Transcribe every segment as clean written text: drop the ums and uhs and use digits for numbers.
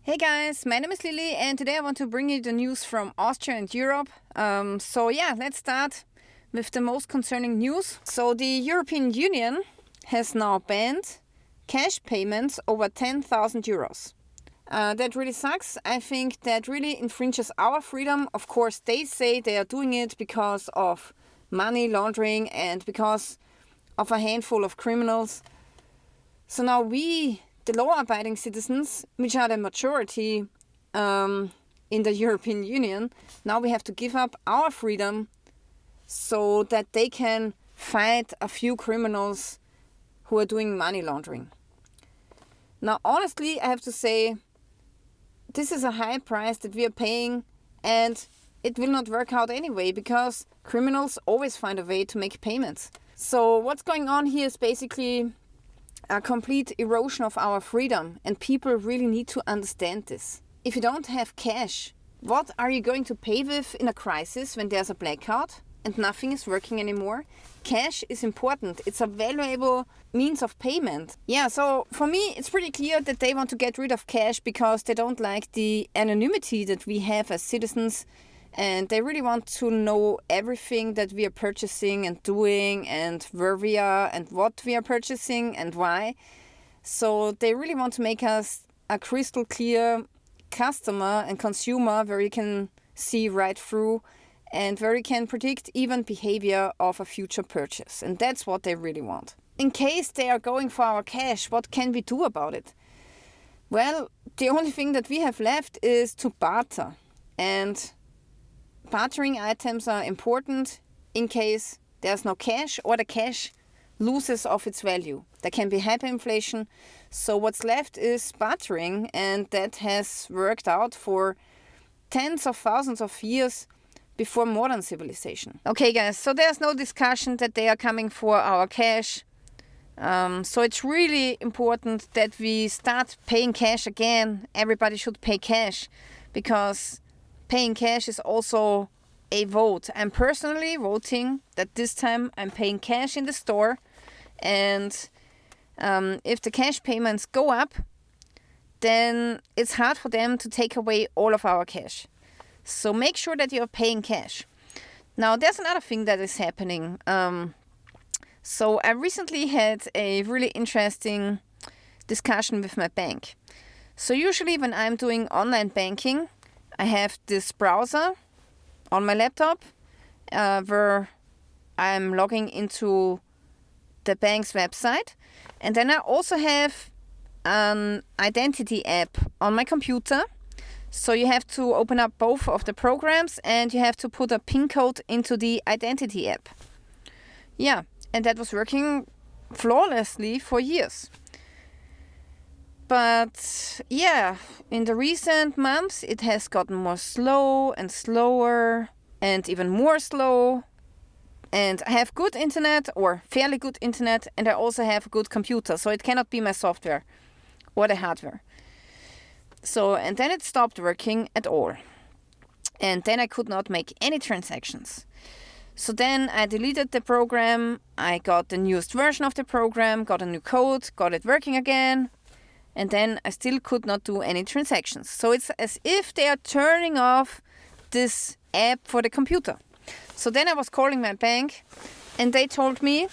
Hey guys, my name is Lilly and today I want to bring you the news from Austria and Europe. Let's start with the most concerning news. So the European Union has now banned cash payments over 10,000 euros. That really sucks. I think that really infringes our freedom. Of course, they say they are doing it because of money laundering and because of a handful of criminals. So now we, the law-abiding citizens, which are the majority in the European Union, now we have to give up our freedom so that they can fight a few criminals who are doing money laundering. Now, honestly, I have to say, this is a high price that we are paying, and it will not work out anyway because criminals always find a way to make payments. So what's going on here is basically a complete erosion of our freedom, and people really need to understand this. If you don't have cash, what are you going to pay with in a crisis when there's a blackout and nothing is working anymore? Cash is important. It's a valuable means of payment. Yeah, so for me, it's pretty clear that they want to get rid of cash because they don't like the anonymity that we have as citizens. And they really want to know everything that we are purchasing and doing and where we are and what we are purchasing and why. So they really want to make us a crystal clear customer and consumer where you can see right through and where you can predict even behavior of a future purchase. And that's what they really want. In case they are going for our cash, what can we do about it? Well, the only thing that we have left is to barter. And bartering items are important in case there's no cash or the cash loses of its value. There can be hyperinflation. So what's left is bartering, and that has worked out for tens of thousands of years before modern civilization. Okay guys, so there's no discussion that they are coming for our cash. So it's really important that we start paying cash again. Everybody should pay cash because paying cash is also a vote. I'm personally voting that this time I'm paying cash in the store, and if the cash payments go up, then it's hard for them to take away all of our cash. So make sure that you're paying cash. Now there's another thing that is happening. So I recently had a really interesting discussion with my bank. So usually when I'm doing online banking, I have this browser on my laptop where I'm logging into the bank's website. And then I also have an identity app on my computer. So you have to open up both of the programs and you have to put a PIN code into the identity app. Yeah, and that was working flawlessly for years. But yeah, in the recent months, it has gotten more slow and slower and even more slow. And I have good internet or fairly good internet, and I also have a good computer. So it cannot be my software or the hardware. So, and then it stopped working at all. And then I could not make any transactions. So then I deleted the program. I got the newest version of the program, got a new code, got it working again. And then I still could not do any transactions. So it's as if they are turning off this app for the computer. So then I was calling my bank and they told me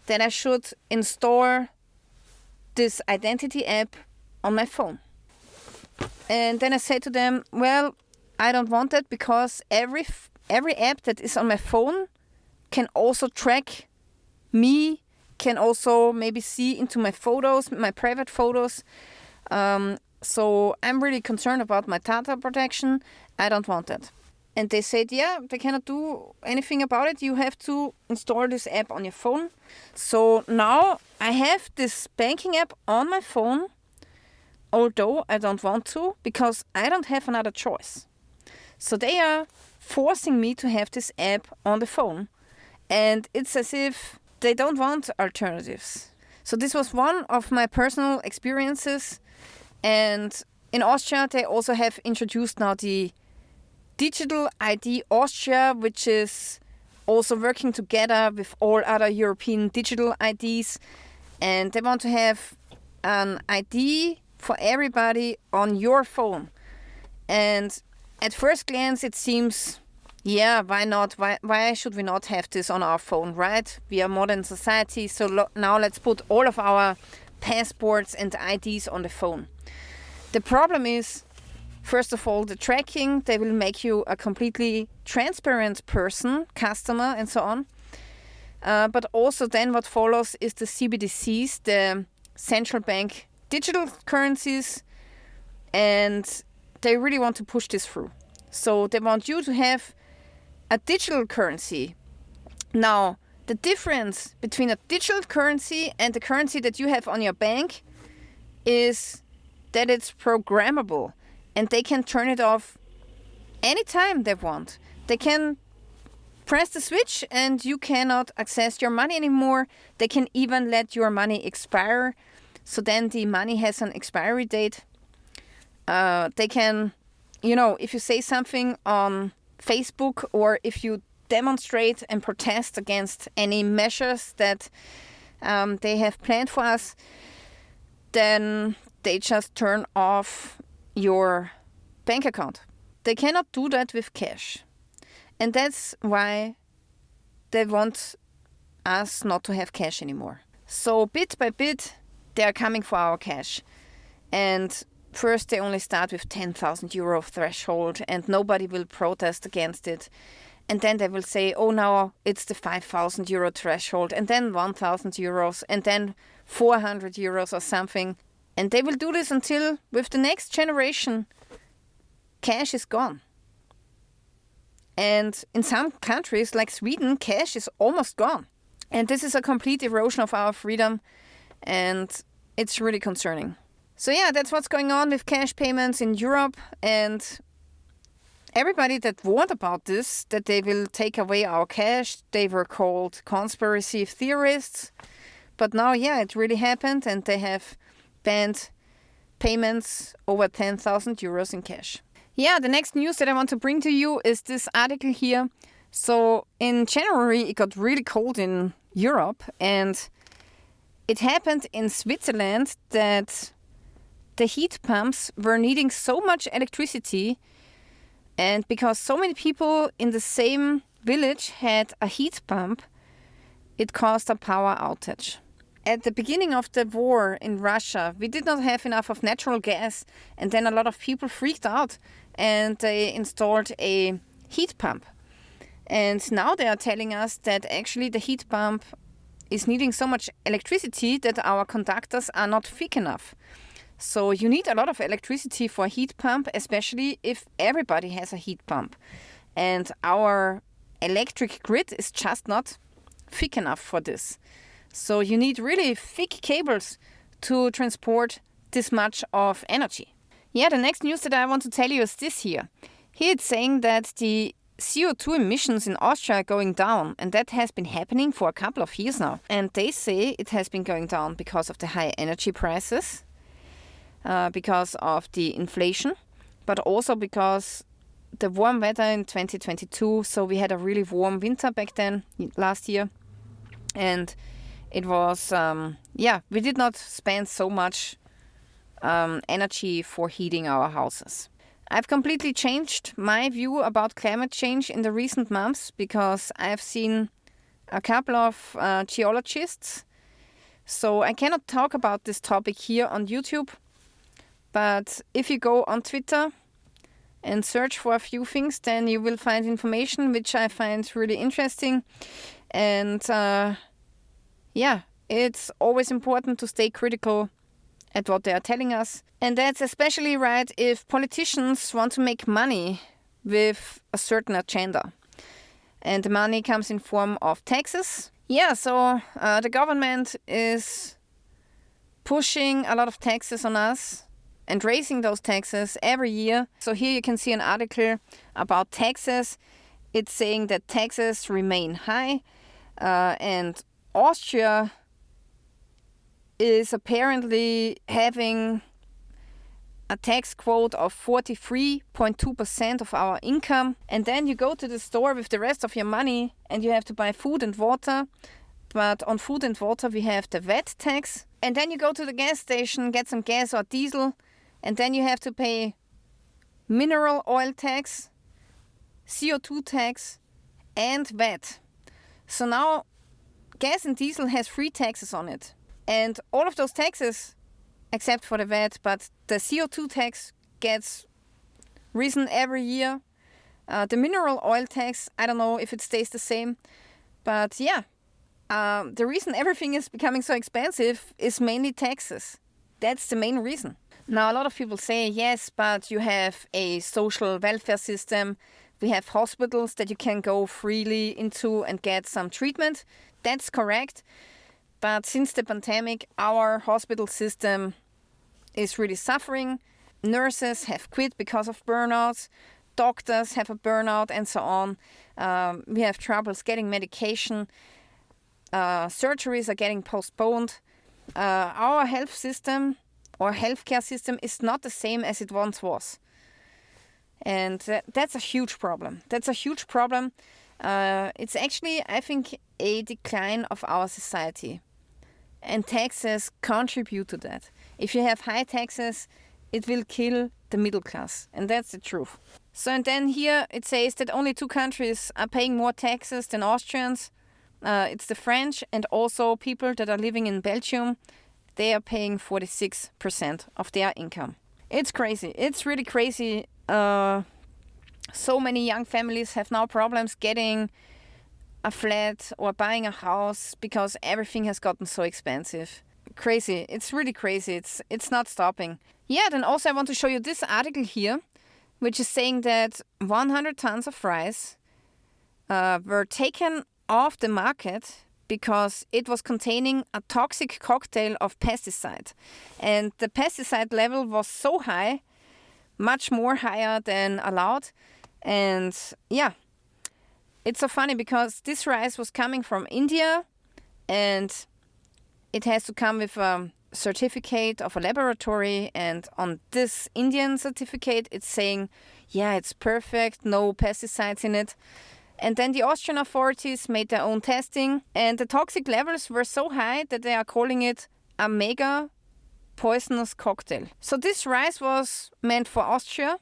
that I should install this identity app on my phone. And then I said to them, well, I don't want that because every app that is on my phone can also track me, can also maybe see into my photos, my private photos. So I'm really concerned about my data protection. I don't want that. And they said, yeah, they cannot do anything about it. You have to install this app on your phone. So now I have this banking app on my phone, although I don't want to because I don't have another choice. So they are forcing me to have this app on the phone. And it's as if they don't want alternatives. So this was one of my personal experiences. And in Austria, they also have introduced now the Digital ID Austria, which is also working together with all other European digital IDs. And they want to have an ID for everybody on your phone. And at first glance, it seems, yeah, why not? Why should we not have this on our phone, right? We are modern society, so now let's put all of our passports and IDs on the phone. The problem is, first of all, the tracking. They will make you a completely transparent person, customer, and so on. But also then what follows is the CBDCs, the central bank digital currencies, and they really want to push this through. So they want you to have a digital currency. Now, the difference between a digital currency and the currency that you have on your bank is that it's programmable, and they can turn it off anytime they want. They can press the switch and you cannot access your money anymore. They can even let your money expire. So then the money has an expiry date. They can, if you say something on Facebook, or if you demonstrate and protest against any measures that they have planned for us, then they just turn off your bank account. They cannot do that with cash. And that's why they want us not to have cash anymore. So bit by bit, they are coming for our cash. And first they only start with 10,000 euro threshold, and nobody will protest against it. And then they will say, oh, now it's the 5,000 euro threshold, and then 1,000 euros, and then 400 euros or something. And they will do this until, with the next generation, cash is gone. And in some countries, like Sweden, cash is almost gone. And this is a complete erosion of our freedom, and it's really concerning. So yeah, that's what's going on with cash payments in Europe. And everybody that warned about this, that they will take away our cash, they were called conspiracy theorists. But now, yeah, it really happened, and they have banned payments over 10,000 euros in cash. Yeah, the next news that I want to bring to you is this article here. So in January, it got really cold in Europe, and it happened in Switzerland that the heat pumps were needing so much electricity, and because so many people in the same village had a heat pump, it caused a power outage. At the beginning of the war in Russia, we did not have enough of natural gas, and then a lot of people freaked out and they installed a heat pump. And now they are telling us that actually the heat pump is needing so much electricity that our conductors are not thick enough. So you need a lot of electricity for a heat pump, especially if everybody has a heat pump. And our electric grid is just not thick enough for this. So you need really thick cables to transport this much of energy. Yeah, the next news that I want to tell you is this here. Here it's saying that the CO2 emissions in Austria are going down, and that has been happening for a couple of years now. And they say it has been going down because of the high energy prices, because of the inflation, but also because the warm weather in 2022. So we had a really warm winter back then, last year. And it was, we did not spend so much energy for heating our houses. I've completely changed my view about climate change in the recent months because I've seen a couple of geologists. So I cannot talk about this topic here on YouTube, but if you go on Twitter and search for a few things, then you will find information which I find really interesting. And it's always important to stay critical at what they are telling us. And that's especially right if politicians want to make money with a certain agenda. And the money comes in form of taxes. Yeah, so the government is pushing a lot of taxes on us and raising those taxes every year. So here you can see an article about taxes. It's saying that taxes remain high, and Austria is apparently having a tax quote of 43.2% of our income. And then you go to the store with the rest of your money and you have to buy food and water. But on food and water we have the VAT tax, And then you go to the gas station, get some gas or diesel, and then you have to pay mineral oil tax, CO2 tax, and VAT. So now gas and diesel has 3 taxes on it. And all of those taxes, except for the VAT, but the CO2 tax gets risen every year. The mineral oil tax, I don't know if it stays the same. But yeah, the reason everything is becoming so expensive is mainly taxes. That's the main reason. Now, a lot of people say, yes, but you have a social welfare system. We have hospitals that you can go freely into and get some treatment. That's correct. But since the pandemic, our hospital system is really suffering. Nurses have quit because of burnouts. Doctors have a burnout and so on. We have troubles getting medication. Surgeries are getting postponed. Our health system or healthcare system is not the same as it once was. And that's a huge problem. That's a huge problem. It's actually, I think, a decline of our society. And taxes contribute to that. If you have high taxes, it will kill the middle class. And that's the truth. So, and then here it says that only 2 countries are paying more taxes than Austrians. It's the French and also people that are living in Belgium. They are paying 46% of their income. It's crazy. It's really crazy. So many young families have now problems getting a flat or buying a house because everything has gotten so expensive. Crazy. It's really crazy. It's not stopping. Yeah, then also I want to show you this article here, which is saying that 100 tons of rice were taken off the market because it was containing a toxic cocktail of pesticide. And the pesticide level was so high, much more higher than allowed. And yeah, it's so funny because this rice was coming from India and it has to come with a certificate of a laboratory. And on this Indian certificate, it's saying, yeah, it's perfect, no pesticides in it. And then the Austrian authorities made their own testing and the toxic levels were so high that they are calling it a mega poisonous cocktail. So this rice was meant for Austria,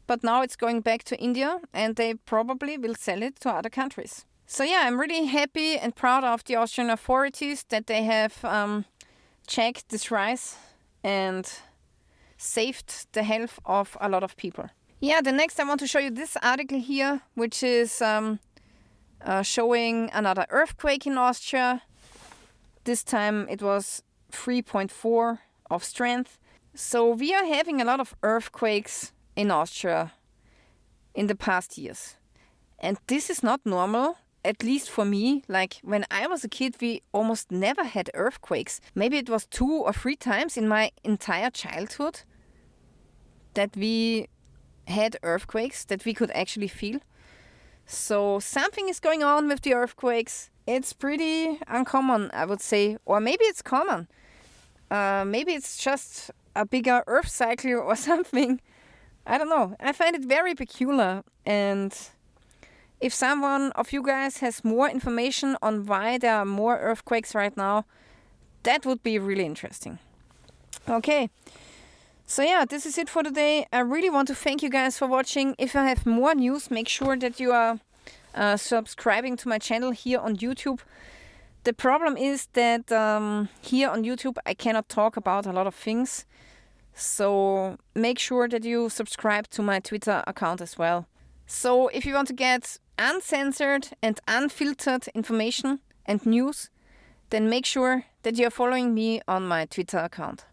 but now it's going back to India and they probably will sell it to other countries. So yeah, I'm really happy and proud of the Austrian authorities that they have checked this rice and saved the health of a lot of people. Yeah, the next I want to show you this article here, which is showing another earthquake in Austria. This time it was 3.4 of strength. So we are having a lot of earthquakes in Austria in the past years. And this is not normal, at least for me. Like when I was a kid, we almost never had earthquakes. Maybe it was 2 or 3 times in my entire childhood that we had earthquakes that we could actually feel. So something is going on with the earthquakes. It's pretty uncommon, I would say. Or maybe it's common. Maybe it's just a bigger earth cycle or something. I don't know. I find it very peculiar. And if someone of you guys has more information on why there are more earthquakes right now, that would be really interesting. Okay. So yeah, this is it for today. I really want to thank you guys for watching. If I have more news, make sure that you are subscribing to my channel here on YouTube. The problem is that here on YouTube I cannot talk about a lot of things. So make sure that you subscribe to my Twitter account as well. So if you want to get uncensored and unfiltered information and news, then make sure that you are following me on my Twitter account.